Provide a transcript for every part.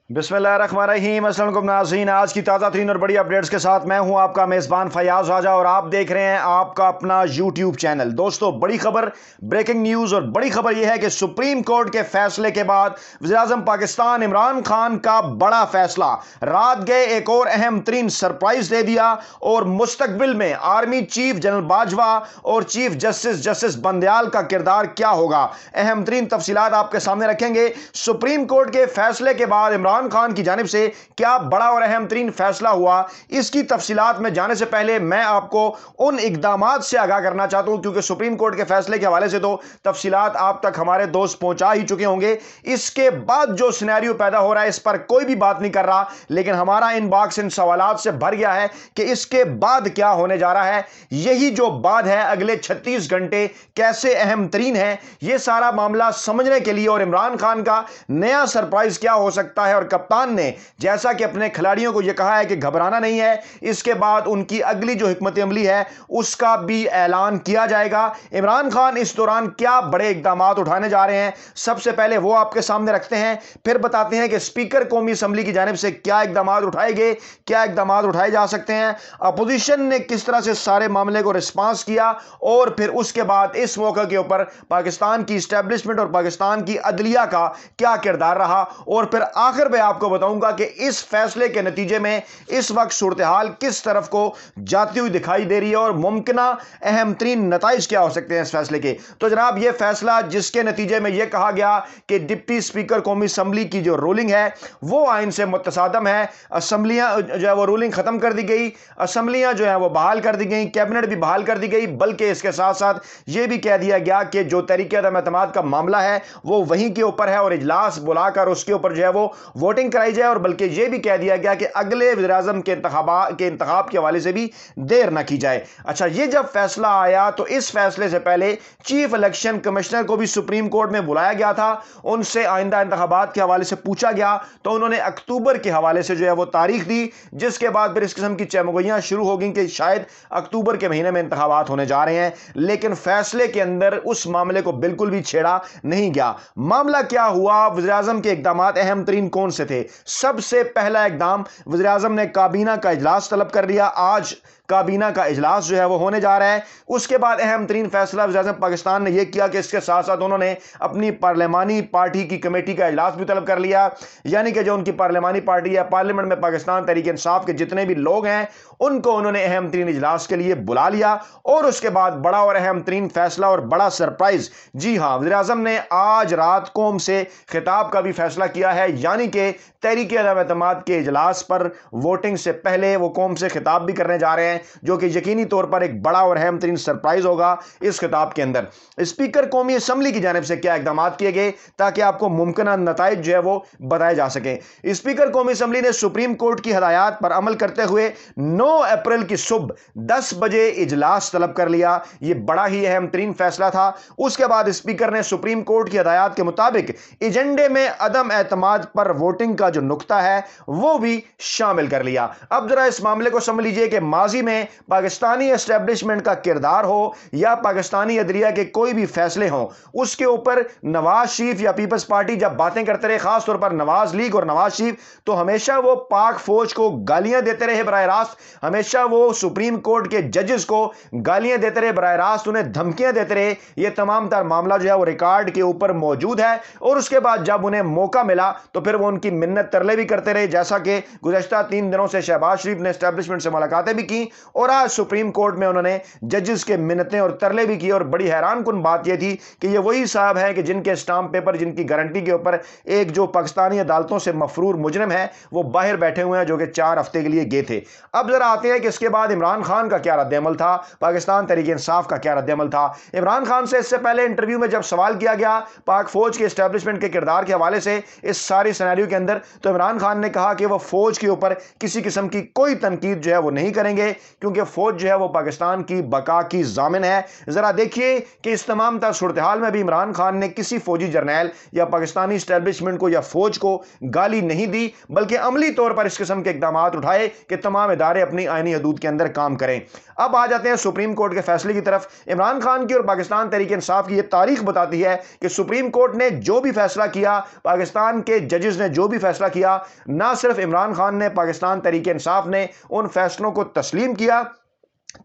बिस्मिल्लाहिर्रहमानिर्रहीम। अस्सलाम वालेकुम नाज़रीन, आज की ताज़ा तरीन और बड़ी अपडेट्स के साथ मैं हूं आपका मेज़बान फयाज राजा और आप देख रहे हैं आपका अपना यूट्यूब चैनल। दोस्तों, बड़ी खबर, ब्रेकिंग न्यूज़ और बड़ी खबर यह है कि सुप्रीम कोर्ट के फैसले के बाद वज़ीर-ए-आज़म पाकिस्तान इमरान खान का बड़ा फैसला रात गए एक और अहम तरीन सरप्राइज दे दिया और मुस्तकबिल में आर्मी चीफ जनरल बाजवा और चीफ जस्टिस बंदयाल का किरदार क्या होगा, अहम तरीन तफसीलात आपके सामने रखेंगे। सुप्रीम कोर्ट के फैसले के बाद इमरान खान की जानिब से क्या बड़ा और अहम तरीन फैसला हुआ, इसकी तफसीलात में जाने से पहले मैं आपको उन इकदामात से आगाह करना चाहता हूं, क्योंकि सुप्रीम कोर्ट के फैसले के हवाले से तो तफसीलात आप तक हमारे दोस्त पहुंचा ही चुके होंगे। इसके बाद जो सिनेरियो पैदा हो रहा है इस पर कोई भी बात नहीं कर रहा, लेकिन हमारा इनबॉक्स इन सवालात से भर गया है कि इसके बाद क्या होने जा रहा है। यही जो बाद है, अगले 36 घंटे कैसे अहम तरीन है, यह सारा मामला समझने के लिए और इमरान खान का नया सरप्राइज क्या हो सकता है। और कप्तान ने जैसा कि अपने खिलाड़ियों को यह कहा है कि घबराना नहीं है, इसके बाद उनकी अगली जो हिकमत अमली है उसका भी ऐलान किया जाएगा। इमरान खान इस दौरान क्या बड़े इकदाम उठाने जा रहे हैं, सबसे पहले वो आपके सामने रखते हैं, फिर बताते हैं कि स्पीकर कौमी असम्बली की जानिब से क्या इकदाम उठाए गए, क्या इकदाम उठाए जा सकते हैं, अपोजिशन ने किस तरह से सारे मामले को रिस्पांस किया, और फिर उसके बाद इस मौके के ऊपर पाकिस्तान की एस्टेब्लिशमेंट और पाकिस्तान की अदलिया का क्या किरदार रहा, और फिर आखिर मैं आपको बताऊंगा कि इस फैसले के नतीजे में इस वक्त सूरत हाल किस तरफ को जाती हुई दिखाई दे रही है और मुमकिन अहम तरीन नताइज क्या हो सकते हैं इस फैसले के। तो जनाब, यह फैसला जिसके नतीजे में यह कहा गया कि डिप्टी स्पीकर कौमी असम्बली की जो रूलिंग है वो आइन से मुतसादम है, असम्बलियां जो है वो रूलिंग खत्म कर दी गई, असम्बलियां जो है वो बहाल कर दी गई, कैबिनेट भी बहाल कर दी गई, बल्कि इसके साथ साथ यह भी कह दिया गया कि जो तरीके अदम-ए-एतमाद का मामला है वो वहीं के ऊपर है और इजलास बुलाकर उसके ऊपर जो है वो वोटिंग कराई जाए, और बल्कि यह भी कह दिया गया कि अगले वज़ीर-ए-आज़म के इंतखाब के हवाले से भी देर ना की जाए। अच्छा, यह जब फैसला आया तो इस फैसले से पहले चीफ इलेक्शन कमिश्नर को भी सुप्रीम कोर्ट में बुलाया गया था, उनसे आइंदा इंतखाबात के हवाले से पूछा गया, तो उन्होंने अक्टूबर के हवाले से जो है वो तारीख दी, जिसके बाद फिर इस किस्म की चमगोइयां शुरू हो गई कि शायद अक्टूबर के महीने में इंतखाबात होने जा रहे हैं। लेकिन फैसले के अंदर उस मामले को बिल्कुल भी छेड़ा नहीं गया। मामला क्या हुआ, वज़ीर-ए-आज़म के इक़दामात अहम तरीन कौन से थे। सबसे पहला इक़दाम, वज़ीर-ए-आज़म ने काबीना का इजलास तलब कर लिया। आज काबीना का इजलास जो है वो होने जा रहा है। उसके बाद अहम तरीन फैसला वज़ीर-ए-आज़म पाकिस्तान ने यह किया कि इसके साथ साथ उन्होंने अपनी पार्लिमानी पार्टी की कमेटी का इजलास भी तलब कर लिया, यानी कि जो उनकी पार्लिमानी पार्टी है, पार्लियामेंट में पाकिस्तान तहरीक इंसाफ के जितने भी लोग हैं उनको उन्होंने अहम तरीन इजलास के लिए बुला लिया। और उसके बाद बड़ा और अहम तरीन फैसला और बड़ा सरप्राइज, जी हां, वज़ीर-ए-आज़म ने आज रात कौम से खिताब का भी फैसला किया है, यानी कि तहरीक अदम-ए-एतमाद के इजलास पर वोटिंग से पहले वो कौम से खिताब भी करने जा रहे हैं, जो कि यकीनी तौर पर एक बड़ा और अहम तरीन सरप्राइज होगा। इस खिताब के अंदर स्पीकर कौमी असम्बली की जानिब से क्या इकदाम किए गए ताकि आपको मुमकिन नताइज जो है वो बताए जा सके। स्पीकर कौमी असम्बली ने सुप्रीम कोर्ट की हदायत पर अमल करते हुए 9 अप्रैल की सुबह 10 बजे इजलास तलब कर लिया। यह बड़ा ही अहम तरीन फैसला था। उसके बाद स्पीकर ने सुप्रीम कोर्ट की हदायत के मुताबिक एजेंडे में अदम एतमाद पर वोटिंग का जो नुक्ता है वो भी शामिल कर लिया। अब जरा इस मामले को समझ लीजिए कि माजी में पाकिस्तानी एस्टेब्लिशमेंट का किरदार हो या पाकिस्तानी अदलिया के कोई भी फैसले हो, उसके ऊपर नवाज शरीफ या पीपल्स पार्टी जब बातें करते रहे, खासतौर पर नवाज लीग और नवाज शरीफ, तो हमेशा वो पाक फौज को गालियां देते रहे बराह रास्त, हमेशा वो सुप्रीम कोर्ट के जजेस को गालियां देते रहे बराह रास्त, उन्हें धमकियां देते रहे। यह तमाम तर मामला जो है वो रिकॉर्ड के ऊपर मौजूद है। और उसके बाद जब उन्हें मौका मिला तो फिर वो उनकी मिन्नत तरले भी करते रहे, जैसा कि गुज़श्ता 3 दिनों से शहबाज शरीफ ने एस्टेब्लिशमेंट से मुलाकातें भी की और आज सुप्रीम कोर्ट में उन्होंने जजेस के मिन्नतें और तरले भी किए। और बड़ी हैरानकुन बात यह थी कि ये वही साहब हैं कि जिनके स्टाम्प पेपर, जिनकी गारंटी के ऊपर एक जो पाकिस्तानी अदालतों से मफरूर मुजरिम है वो बाहर बैठे हुए हैं, जो कि 4 हफ्ते के लिए गए थे। अब जरा आते हैं कि इसके बाद इमरान खान का क्या रद्द-ए-अमल था, पाकिस्तान तहरीक इंसाफ का क्या रद्द-ए-अमल था। इमरान खान से इससे पहले इंटरव्यू में जब सवाल किया गया पाक फौज के एस्टेब्लिशमेंट के किरदार के हवाले से इस सारी सिनेरियो के अंदर, तो इमरान खान ने कहा कि वो फौज के ऊपर किसी किस्म की कोई तनकीद जो है वो नहीं करेंगे, کیونکہ فوج جو ہے وہ پاکستان کی بقا کی ضامن ہے۔ ذرا دیکھیے کہ اس تمام تر صورتحال میں بھی عمران خان نے کسی فوجی جرنیل یا پاکستانی اسٹیبلشمنٹ کو یا فوج کو گالی نہیں دی، بلکہ عملی طور پر اس قسم کے اقدامات اٹھائے کہ تمام ادارے اپنی آئینی حدود کے اندر کام کریں۔ اب آ جاتے ہیں سپریم کورٹ کے فیصلے کی طرف۔ عمران خان کی اور پاکستان تحریک انصاف کی یہ تاریخ بتاتی ہے کہ سپریم کورٹ نے جو بھی فیصلہ کیا، پاکستان کے ججز نے جو بھی فیصلہ کیا، نہ صرف عمران خان نے، پاکستان تحریک انصاف نے ان فیصلوں کو تسلیم کیا۔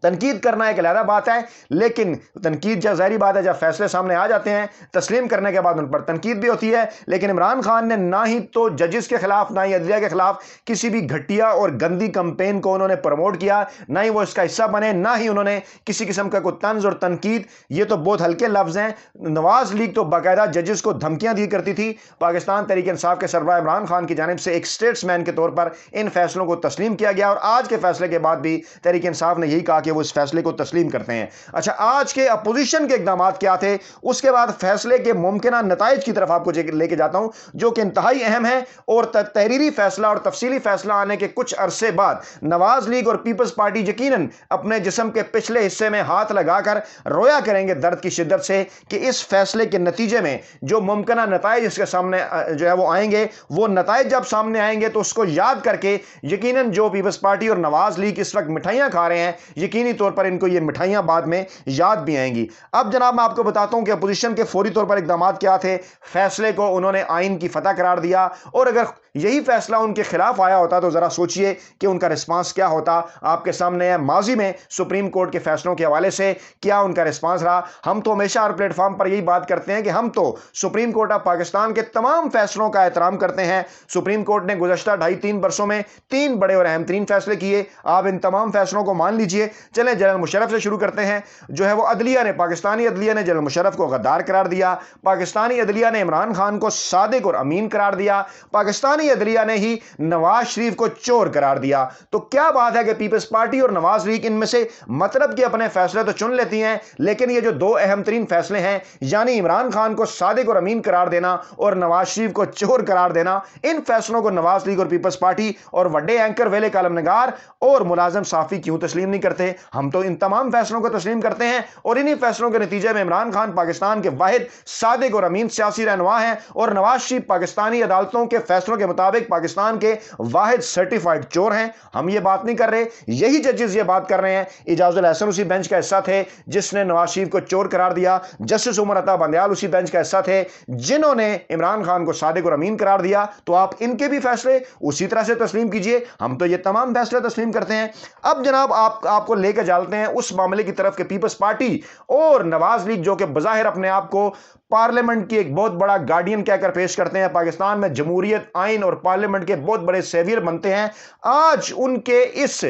تنقید کرنا ایک علیحدہ بات ہے، لیکن تنقید جب ظاہری بات ہے جب فیصلے سامنے آ جاتے ہیں، تسلیم کرنے کے بعد ان پر تنقید بھی ہوتی ہے، لیکن عمران خان نے نہ ہی تو ججز کے خلاف، نہ ہی عدلیہ کے خلاف کسی بھی گھٹیا اور گندی کمپین کو انہوں نے پروموٹ کیا، نہ ہی وہ اس کا حصہ بنے، نہ ہی انہوں نے کسی قسم کا کوئی طنز اور تنقید، یہ تو بہت ہلکے لفظ ہیں۔ نواز لیگ تو باقاعدہ ججز کو دھمکیاں دی کرتی تھی۔ پاکستان تحریک انصاف کے سربراہ عمران خان کی جانب سے ایک اسٹیٹس مین کے طور پر ان فیصلوں کو تسلیم کیا گیا، اور آج کے فیصلے کے بعد بھی تحریک انصاف نے یہی کہا کہ وہ اس فیصلے کو تسلیم کرتے ہیں۔ اچھا، آج کے اپوزیشن کے اقدامات کیا تھے، اس کے بعد فیصلے کے ممکنہ نتائج کی طرف آپ کو لے کے جاتا ہوں، جو کہ انتہائی اہم ہے، اور تحریری فیصلہ اور تفصیلی فیصلہ آنے کے کچھ عرصے بعد نواز لیگ اور پیپلز پارٹی یقیناً اپنے جسم کے پچھلے حصے میں ہاتھ لگا کر رویا کریں گے درد کی شدت سے کہ اس فیصلے کے نتیجے میں جو ممکنہ نتائج اس کے سامنے جو ہے وہ آئیں گے، وہ نتائج جب سامنے آئیں گے تو اس کو یاد کر کے یقیناً جو پیپلز پارٹی اور نواز لیگ اس وقت مٹھائیاں کھا رہے ہیں، یقینی طور پر ان کو یہ مٹھائیاں بعد میں یاد بھی آئیں گی۔ اب جناب میں آپ کو بتاتا ہوں کہ اپوزیشن کے فوری طور پر اقدامات کیا تھے۔ فیصلے کو انہوں نے آئین کی فتح قرار دیا، اور اگر یہی فیصلہ ان کے خلاف آیا ہوتا تو ذرا سوچئے کہ ان کا رسپانس کیا ہوتا۔ آپ کے سامنے ہے ماضی میں سپریم کورٹ کے فیصلوں کے حوالے سے کیا ان کا رسپانس رہا۔ ہم تو ہمیشہ ہر پلیٹ فارم پر یہی بات کرتے ہیں کہ ہم تو سپریم کورٹ آف پاکستان کے تمام فیصلوں کا احترام کرتے ہیں۔ سپریم کورٹ نے گزشتہ 2.5-3 برسوں میں 3 بڑے اور اہم ترین فیصلے کیے، آپ ان تمام فیصلوں کو مان لیجئے۔ چلیں جنرل مشرف سے شروع کرتے ہیں۔ جو ہے وہ عدلیہ نے، پاکستانی عدلیہ نے جنرل مشرف کو غدار قرار دیا، پاکستانی عدلیہ نے عمران خان کو صادق اور امین قرار دیا، پاکستانی عدلیہ نے ہی نواز شریف کو چور قرار دیا۔ تو کیا بات ہے کہ پیپلز پارٹی اور نواز لیگ ان میں سے مطلب کہ اپنے فیصلے تو چن لیتی ہیں، لیکن یہ جو 2 اہم ترین فیصلے ہیں، یعنی عمران خان کو صادق اور امین قرار دینا اور نواز شریف کو چور قرار دینا، ان فیصلوں کو نواز لیگ اور پیپلز پارٹی اور وڈے اینکر ویلے کالم نگار اور ملازم صحافی کیوں تسلیم نہیں کرتے؟ ہم تو ان تمام فیصلوں کو تسلیم کرتے ہیں، اور انہی فیصلوں کے نتیجے میں عمران خان پاکستان کے واحد صادق اور امین سیاسی رہنما ہیں، اور نواز شریف پاکستانی عدالتوں کے فیصلوں کے مطابق پاکستان کے واحد سرٹیفائیڈ چور ہیں۔ ہم یہ بات نہیں کر رہے، یہی ججز یہ بات کر رہے ہیں۔ اعجاز الاحسن اسی بینچ کا حصہ تھے جس نے نواز شریف کو چور قرار دیا، جسٹس عمر عطا بندیال اسی بینچ کا حصہ تھے جنہوں نے عمران خان کو صادق اور امین قرار دیا۔ تو آپ ان کے بھی فیصلے اسی طرح سے تسلیم کیجئے، ہم تو یہ تمام فیصلے تسلیم کرتے ہیں۔ اب جناب آپ کو لے کے چلتے ہیں اس معاملے کی طرف کہ پیپلز پارٹی اور نواز لیگ جو کہ بظاہر اپنے آپ کو پارلیمنٹ کی ایک بہت بڑا گارڈین کہہ کر پیش کرتے ہیں، پاکستان میں جمہوریت، آئین اور پارلیمنٹ کے بہت بڑے سیویئر بنتے ہیں، آج ان کے اس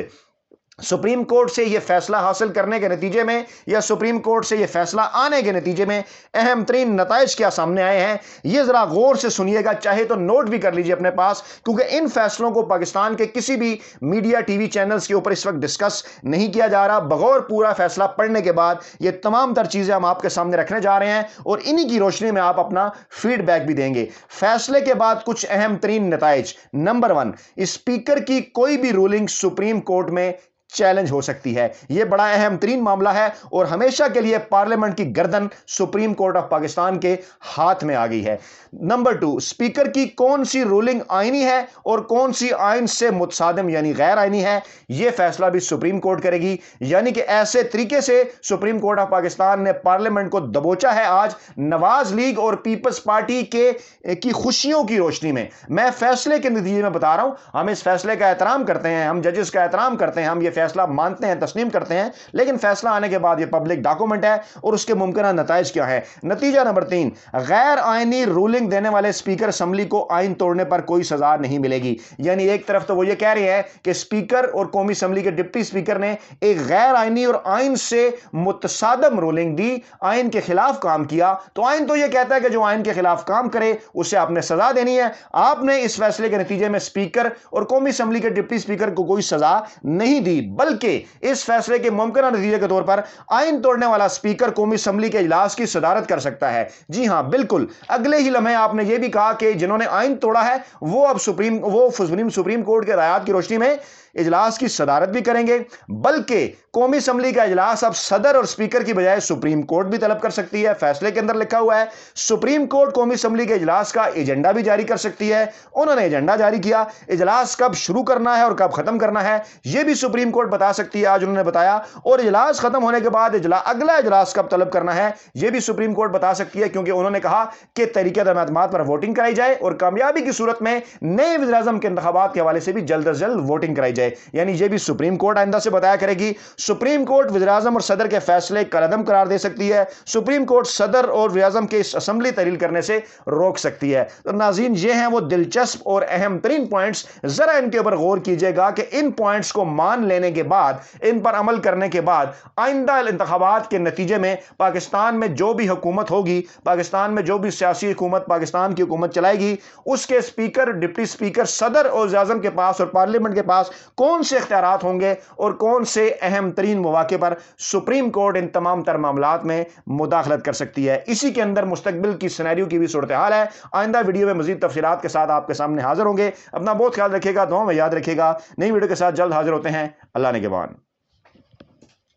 سپریم کورٹ سے یہ فیصلہ حاصل کرنے کے نتیجے میں یا سپریم کورٹ سے یہ فیصلہ آنے کے نتیجے میں اہم ترین نتائج کیا سامنے آئے ہیں، یہ ذرا غور سے سنیے گا، چاہے تو نوٹ بھی کر لیجئے اپنے پاس، کیونکہ ان فیصلوں کو پاکستان کے کسی بھی میڈیا ٹی وی چینلز کے اوپر اس وقت ڈسکس نہیں کیا جا رہا۔ بغور پورا فیصلہ پڑھنے کے بعد یہ تمام تر چیزیں ہم آپ کے سامنے رکھنے جا رہے ہیں، اور انہی کی روشنی میں آپ اپنا فیڈ بیک بھی دیں گے۔ فیصلے کے بعد کچھ اہم ترین نتائج۔ نمبر 1، اسپیکر کی کوئی بھی رولنگ سپریم کورٹ میں چیلنج ہو سکتی ہے، یہ بڑا اہم ترین معاملہ ہے، اور ہمیشہ کے لیے پارلیمنٹ کی گردن سپریم کورٹ آف پاکستان کے ہاتھ میں آ گئی ہے۔ نمبر 2، اسپیکر کی کون سی رولنگ آئینی ہے اور کون سی آئین سے متصادم یعنی غیر آئینی ہے، یہ فیصلہ بھی سپریم کورٹ کرے گی۔ یعنی کہ ایسے طریقے سے سپریم کورٹ آف پاکستان نے پارلیمنٹ کو دبوچا ہے آج نواز لیگ اور پیپلز پارٹی کی خوشیوں کی روشنی میں۔ میں فیصلے کے نتیجے میں بتا رہا ہوں، ہم اس فیصلے کا احترام کرتے ہیں، ہم ججز کا احترام کرتے ہیں، ہم یہ فیصلہ مانتے ہیں، تسلیم کرتے ہیں، لیکن فیصلہ آنے کے بعد یہ پبلک ڈاکومنٹ ہے، اور اس کے ممکنہ نتائج کیا ہے۔ نتیجہ نمبر 3، غیر آئینی رولنگ دینے والے اسپیکر اسمبلی کو آئین توڑنے پر کوئی سزا نہیں ملے گی۔ یعنی ایک طرف تو وہ یہ کہہ رہے ہیں کہ اسپیکر اور قومی اسمبلی کے ڈپٹی اسپیکر نے ایک غیر آئینی اور آئین سے متصادم رولنگ دی، آئین کے خلاف کام کیا، تو آئین تو یہ کہتا ہے کہ جو آئین کے خلاف کام کرے اسے آپ نے سزا دینی ہے۔ آپ نے اس فیصلے کے نتیجے میں اسپیکر اور قومی اسمبلی کے ڈپٹی اسپیکر کو کوئی سزا نہیں دی، बल्कि इस फैसले के मुमकिन नतीजे के तौर पर आइन तोड़ने वाला स्पीकर कौमी असम्बली के इजलास की सदारत कर सकता है। जी हां, बिल्कुल अगले ही लम्हे आपने यह भी कहा कि जिन्होंने आइन तोड़ा है वो अब सुप्रीम कोर्ट के रायात की रोशनी में इजलास की सदारत भी करेंगे, बल्कि कौमी असम्बली का इजलास अब सदर और स्पीकर की बजाय सुप्रीम कोर्ट भी तलब कर सकती है। फैसले के अंदर लिखा हुआ है सुप्रीम कोर्ट कौमी असम्बली के इजलास का एजेंडा भी जारी कर सकती है। उन्होंने एजेंडा जारी किया, इजलास कब शुरू करना है और कब खत्म करना है यह भी सुप्रीम कोर्ट बता सकती है, आज उन्होंने बताया। और इजलास खत्म होने के बाद अगला इजलास कब तलब करना है यह भी सुप्रीम कोर्ट बता सकती है, क्योंकि उन्होंने कहा कि तरीके-ए-एतमाद पर वोटिंग कराई जाए और कामयाबी की सूरत में नए वज़ीर-ए-आज़म के इंतखाबात के हवाले से भी जल्द अज जल्द वोटिंग कराई जाए। यानी यह भी सुप्रीम कोर्ट आइंदा से बताया करेगी। सुप्रीम कोर्ट वज़ीर-ए-आज़म और सदर के फैसले कलअदम करार दे सकती है। सुप्रीम कोर्ट सदर और वज़ीर-ए-आज़म के इस असेंबली तहलील करने से रोक सकती है। तो नाज़रीन, ये हैं वो दिलचस्प और अहम तरीन पॉइंट्स, जरा इनके ऊपर गौर कीजिएगा कि इन पॉइंट्स को मान लेने के बाद, इन पर अमल करने के बाद आइंदा इंतखाबात के नतीजे में पाकिस्तान में जो भी हुकूमत होगी, पाकिस्तान में जो भी सियासी हुकूमत पाकिस्तान की हुकूमत चलाएगी, उसके स्पीकर, डिप्टी स्पीकर, सदर और वज़ीर-ए-आज़म के पास और पार्लियामेंट के पास कौन से इख्तियारात होंगे और कौन से अहम तरीन मौके पर सुप्रीम कोर्ट इन तमाम तर मामलात में मुदाखलत कर सकती है। इसी के अंदर मुस्तकबिल की सिनेरियो की भी सूरत हाल है। आइंदा वीडियो में मजीद तफसीलात के साथ आपके सामने हाजिर होंगे। अपना बहुत ख्याल रखिएगा, दुआ में याद रखिएगा। नई वीडियो के साथ जल्द हाजिर होते हैं। अल्लाह ने के बाद।